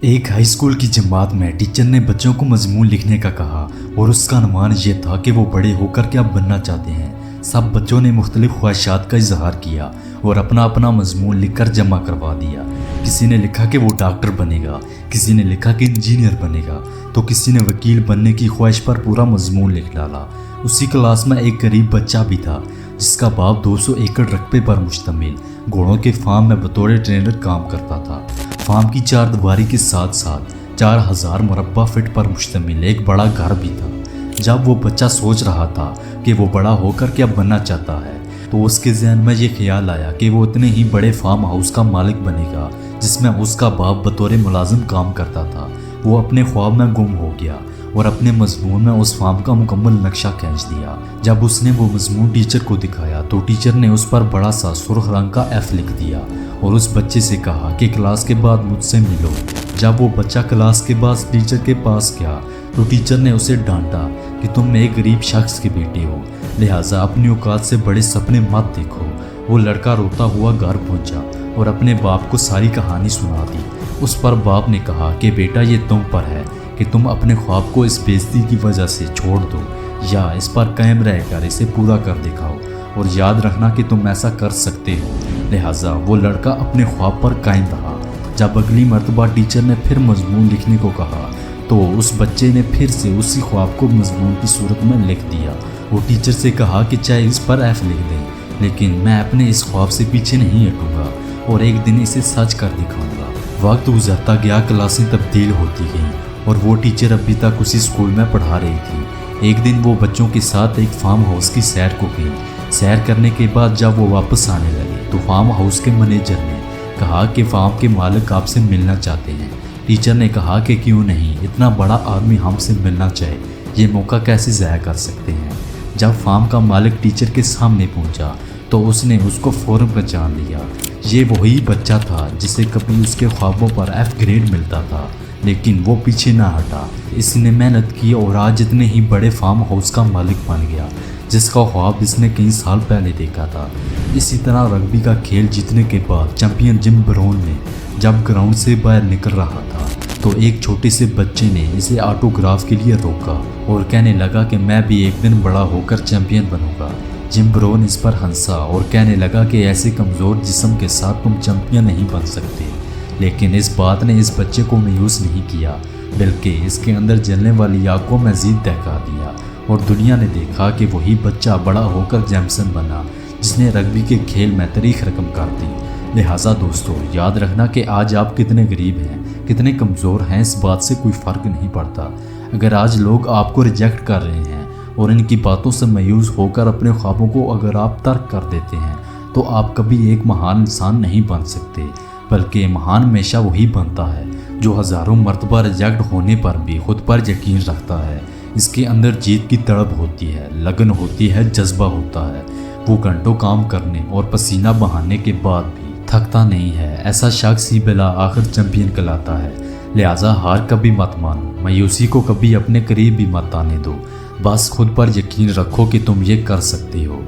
ایک high school کی جماعت میں ٹیچر نے بچوں کو مضمون لکھنے کا کہا اور اس کا عنوان یہ تھا کہ وہ بڑے ہو کر کیا بننا چاہتے ہیں۔ سب بچوں نے مختلف خواہشات کا اظہار کیا اور اپنا اپنا مضمون لکھ کر جمع کروا دیا۔ کسی نے لکھا کہ وہ ڈاکٹر بنے گا، کسی نے لکھا کہ انجینئر بنے گا، تو کسی نے وکیل بننے کی خواہش پر پورا مضمون لکھ ڈالا۔ اسی کلاس میں ایک غریب بچہ بھی تھا جس کا باپ 200 ایکڑ رقبے پر مشتمل گھوڑوں کے فارم میں بطور ٹرینر کام کرتا تھا۔ فارم کی چار دیواری کے ساتھ ساتھ 4000 مربع فٹ پر مشتمل ایک بڑا گھر بھی تھا۔ جب وہ بچہ سوچ رہا تھا کہ وہ بڑا ہو کر کیا بننا چاہتا ہے تو اس کے ذہن میں یہ خیال آیا کہ وہ اتنے ہی بڑے فارم ہاؤس کا مالک بنے گا جس میں اس کا باپ بطور ملازم کام کرتا تھا۔ وہ اپنے خواب میں گم ہو گیا اور اپنے مضمون میں اس فارم کا مکمل نقشہ کھینچ دیا۔ جب اس نے وہ مضمون ٹیچر کو دکھایا تو ٹیچر نے اس پر بڑا سا سرخ رنگ کا ایف لکھ دیا اور اس بچے سے کہا کہ کلاس کے بعد مجھ سے ملو۔ جب وہ بچہ کلاس کے بعد ٹیچر کے پاس گیا تو ٹیچر نے اسے ڈانٹا کہ تم ایک غریب شخص کے بیٹے ہو، لہٰذا اپنی اوقات سے بڑے سپنے مت دیکھو۔ وہ لڑکا روتا ہوا گھر پہنچا اور اپنے باپ کو ساری کہانی سنا دی۔ اس پر باپ نے کہا کہ بیٹا یہ تم پر ہے کہ تم اپنے خواب کو اس بے عزتی کی وجہ سے چھوڑ دو یا اس پر قائم رہ کر اسے پورا کر دکھاؤ، اور یاد رکھنا کہ تم ایسا کر سکتے ہو۔ لہٰذا وہ لڑکا اپنے خواب پر قائم رہا۔ جب اگلی مرتبہ ٹیچر نے پھر مضمون لکھنے کو کہا تو اس بچے نے پھر سے اسی خواب کو مضمون کی صورت میں لکھ دیا۔ وہ ٹیچر سے کہا کہ چاہے اس پر ایف لکھ دیں لیکن میں اپنے اس خواب سے پیچھے نہیں ہٹوں گا اور ایک دن اسے سچ کر دکھاؤں گا۔ وقت گزرتا گیا، کلاسیں تبدیل ہوتی گئیں اور وہ ٹیچر ابھی تک اسی اسکول میں پڑھا رہی تھی۔ ایک دن وہ بچوں کے ساتھ ایک فارم ہاؤس کی سیر کو گئی۔ سیر کرنے کے بعد جب وہ واپس آنے لگے تو فارم ہاؤس کے مینیجر نے کہا کہ فارم کے مالک آپ سے ملنا چاہتے ہیں۔ ٹیچر نے کہا کہ کیوں نہیں، اتنا بڑا آدمی ہم سے ملنا چاہے، یہ موقع کیسے ضائع کر سکتے ہیں۔ جب فارم کا مالک ٹیچر کے سامنے پہنچا تو اس نے اس کو فوراً پہچان لیا۔ یہ وہی بچہ تھا جسے کبھی اس کے خوابوں پر ایف گریڈ ملتا تھا، لیکن وہ پیچھے نہ ہٹا۔ اس نے محنت کی اور آج اتنے ہی بڑے فارم ہاؤس کا مالک بن گیا جس کا خواب اس نے کئی سال پہلے دیکھا تھا۔ اسی طرح رگبی کا کھیل جیتنے کے بعد چیمپئن جم برون نے جب گراؤنڈ سے باہر نکل رہا تھا تو ایک چھوٹے سے بچے نے اسے آٹوگراف کے لیے روکا اور کہنے لگا کہ میں بھی ایک دن بڑا ہو کر چیمپئن بنوں گا۔ جم برون اس پر ہنسا اور کہنے لگا کہ ایسے کمزور جسم کے ساتھ تم چیمپئن نہیں بن سکتے، لیکن اس بات نے اس بچے کو مایوس نہیں کیا بلکہ اس کے اندر جلنے والی آگ کو مزید دہکا دیا، اور دنیا نے دیکھا کہ وہی بچہ بڑا ہو کر جیمسن بنا جس نے رگبی کے کھیل میں تاریخ رقم کر دی۔ لہٰذا دوستو، یاد رکھنا کہ آج آپ کتنے غریب ہیں، کتنے کمزور ہیں، اس بات سے کوئی فرق نہیں پڑتا۔ اگر آج لوگ آپ کو ریجیکٹ کر رہے ہیں اور ان کی باتوں سے مایوس ہو کر اپنے خوابوں کو اگر آپ ترک کر دیتے ہیں تو آپ کبھی ایک مہان انسان نہیں بن سکتے، بلکہ مہان ہمیشہ وہی بنتا ہے جو ہزاروں مرتبہ ریجیکٹ ہونے پر بھی خود پر یقین رکھتا ہے۔ اس کے اندر جیت کی تڑپ ہوتی ہے، لگن ہوتی ہے، جذبہ ہوتا ہے۔ وہ گھنٹوں کام کرنے اور پسینہ بہانے کے بعد بھی تھکتا نہیں ہے۔ ایسا شخص ہی بلا آخر چیمپئن کہلاتا ہے۔ لہٰذا ہار کبھی مت مانو، مایوسی کو کبھی اپنے قریب بھی مت آنے دو، بس خود پر یقین رکھو کہ تم یہ کر سکتے ہو۔